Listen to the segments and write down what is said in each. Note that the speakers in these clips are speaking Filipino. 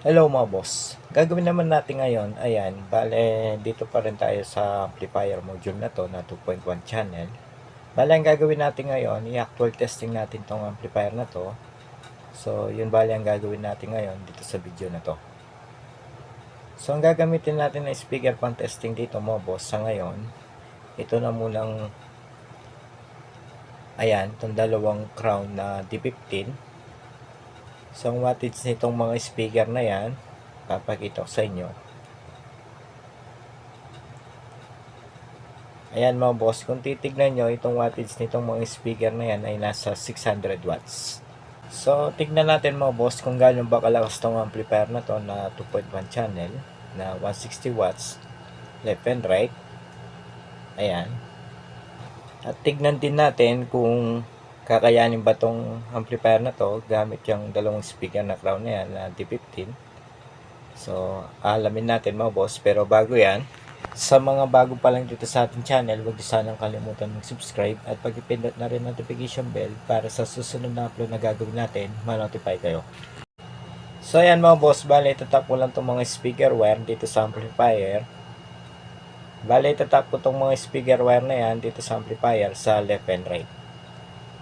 Hello mga boss. Gagawin naman natin ngayon, ayan, bale dito pa rin tayo sa amplifier module na to na 2.1 channel. Bale ang gagawin natin ngayon, i-actual testing natin tong amplifier na to. So yun bale ang gagawin natin ngayon dito sa video na to. So ang gagamitin natin na speaker pang testing dito mga boss sa ngayon, ito na munang, ayan, itong dalawang crown na D15. So ang wattage nitong mga speaker na yan, papakita ko sa inyo. Ayan mga boss, kung titignan nyo, itong wattage nitong mga speaker na yan ay nasa 600 watts. So, tignan natin mga boss kung gaano ba kalakas tong amplifier na to na 2.1 channel na 160 watts left and right. Ayan. At tignan din natin kung kakayanin ba tong amplifier na to gamit yung dalawang speaker na crown na yan na D15. So, alamin natin mga boss, pero bago yan, sa mga bago pa lang dito sa ating channel, huwag niyo sanang kalimutan mag-subscribe at pag-ipindot na rin notification bell para sa susunod na upload na gagawin natin, ma-notify kayo. So ayan mga boss, bale itatap ko lang itong mga speaker wire dito sa amplifier. Bale itatap ko itong mga speaker wire na yan dito sa amplifier sa left and right.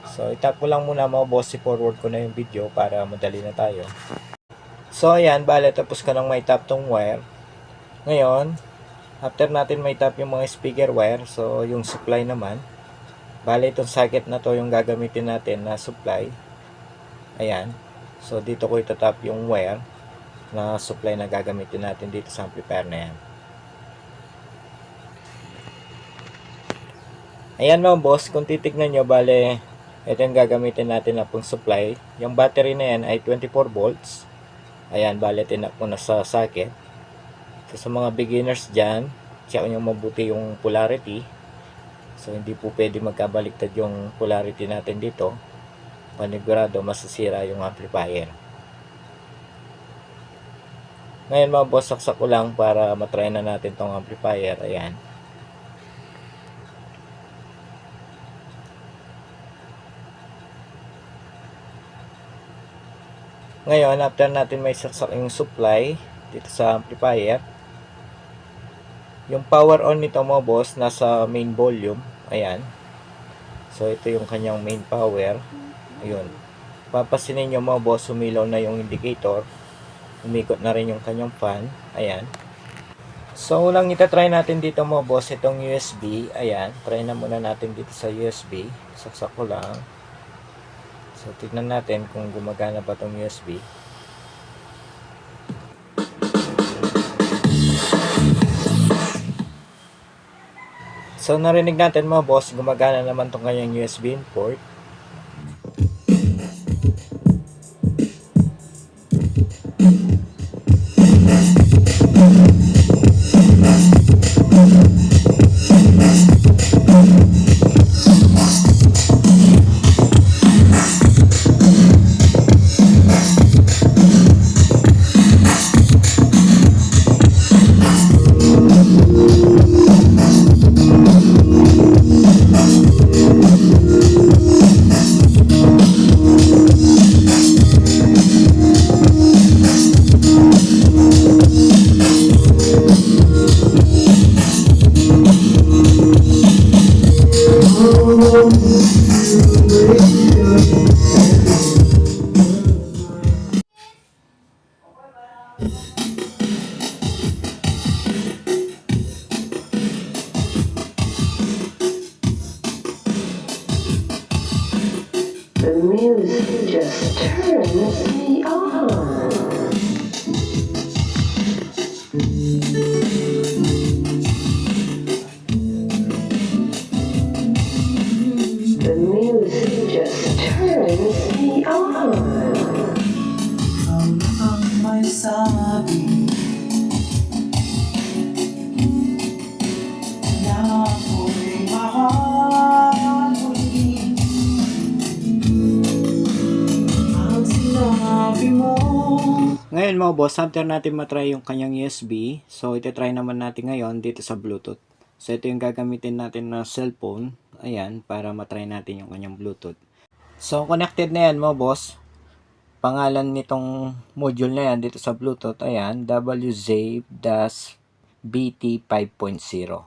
So itap ko lang muna mga boss, i-forward ko na yung video para madali na tayo. So ayan, bale tapos ko nang may tap tong wire. Ngayon, after natin may tap yung mga speaker wire, so yung supply naman, bale itong socket na to yung gagamitin natin na supply. Ayan, so dito ko itatap yung wire na supply na gagamitin natin dito sa amplifier na yan. Ayan mga boss, kung titignan nyo, bale ito yung gagamitin natin na pong supply. Yung battery na yan ay 24 volts. Ayan, bale tinap ko na sa socket. So, sa mga beginners dyan, check nyo mabuti yung polarity. So, hindi po pwede magkabaliktad yung polarity natin dito. Panigurado, masasira yung amplifier. Ngayon mga boss, saksak ko lang para matry na natin tong amplifier. Ayan. Ngayon, after natin may saksak yung supply dito sa amplifier, yung power on nito mga boss nasa main volume. Ayan, so ito yung kanyang main power. Ayun, papasinin nyo mga boss, sumilaw na yung indicator, umikot na rin yung kanyang fan. Ayan, so unang itatry natin dito mga boss itong USB. Ayan, try na muna natin dito sa USB. Saksak ko lang. So tignan natin kung gumagana ba itong USB. So narinig natin mga boss, gumagana naman itong kanyang USB port. The music just turns me on. The music just turns me on. Ang may sabi na ako'y mahal muli. Ang sinabi mo. Ngayon mga boss, after natin matry yung kanyang USB, so itatry naman natin ngayon dito sa Bluetooth. So ito yung gagamitin natin na cellphone, ayan, para matry natin yung kanyang Bluetooth. So connected na yan mga boss. pangalan nitong module na yan dito sa Bluetooth, ayan, WZ-BT 5.0.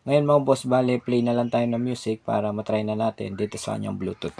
Ngayon mga boss, bale, play na lang tayo ng music para matry na natin dito sa kanyang Bluetooth.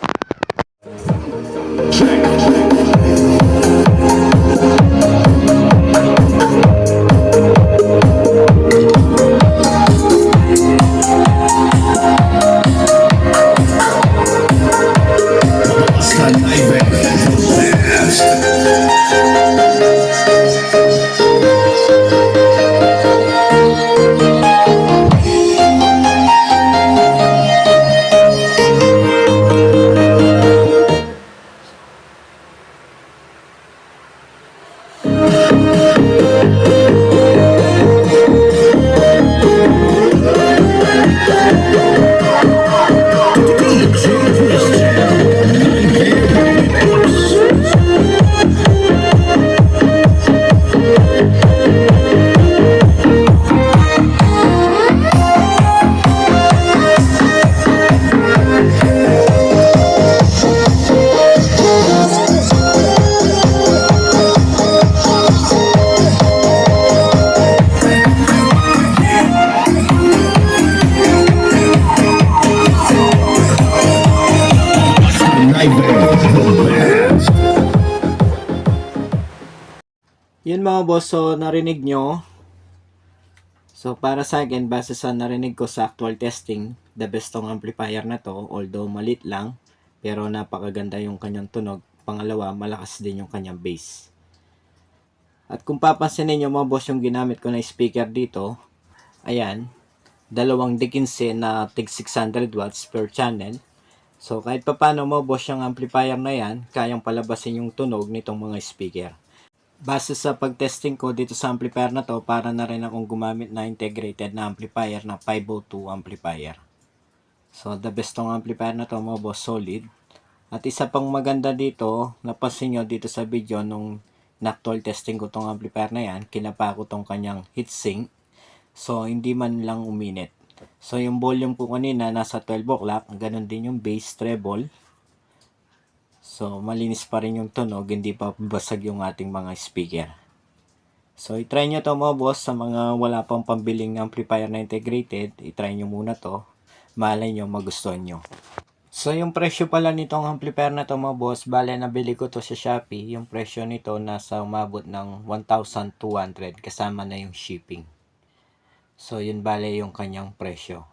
Yun mga boss, so narinig nyo. So para sa akin, base sa narinig ko sa actual testing, the best tong amplifier na to, although malit lang, pero napakaganda yung kanyang tunog. Pangalawa, malakas din yung kanyang bass. At kung papansin niyo mga boss, yung ginamit ko na speaker dito, ayan, dalawang D15 na tig 600 watts per channel. So kahit papano mga boss, yung amplifier na yan, kayang palabasin yung tunog nitong mga speaker. Base sa pagtesting ko dito sa amplifier na to, para na rin akong gumamit na integrated na amplifier na 502 amplifier. So the best tong amplifier na to mga boss, solid. At isa pang maganda dito, napansin nyo dito sa video nung na-actual testing ko tong amplifier na yan, kinapa ko tong kanyang heatsink. So hindi man lang uminit. So yung volume ko kanina nasa 12 o'clock, ganun din yung bass, treble. So, malinis pa rin yung tunog, hindi pa basag yung ating mga speaker. So, itry nyo to mga boss, sa mga wala pang pambiling amplifier na integrated, itry nyo muna to, malay nyo, magustuhan nyo. So, yung presyo pala nitong amplifier na to mga boss, bale nabili ko to sa Shopee, yung presyo nito nasa umabot ng 1,200 kasama na yung shipping. So, yun bale yung kanyang presyo.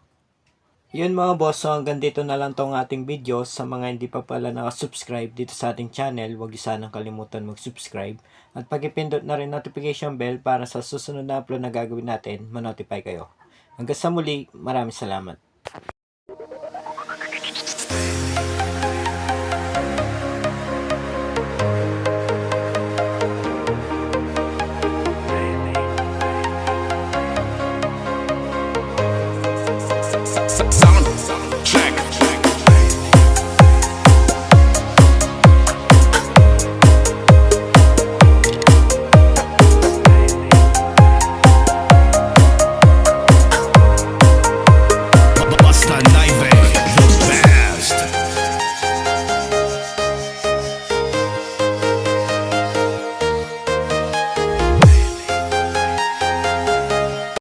Yun mga boss, so hanggang dito na lang tong ating video. Sa mga hindi pa pala nakasubscribe dito sa ating channel, huwag niyo sanang kalimutan mag-subscribe. At pag-ipindot na rin notification bell para sa susunod na upload na gagawin natin, ma-notify kayo. Hanggang sa muli, maraming salamat.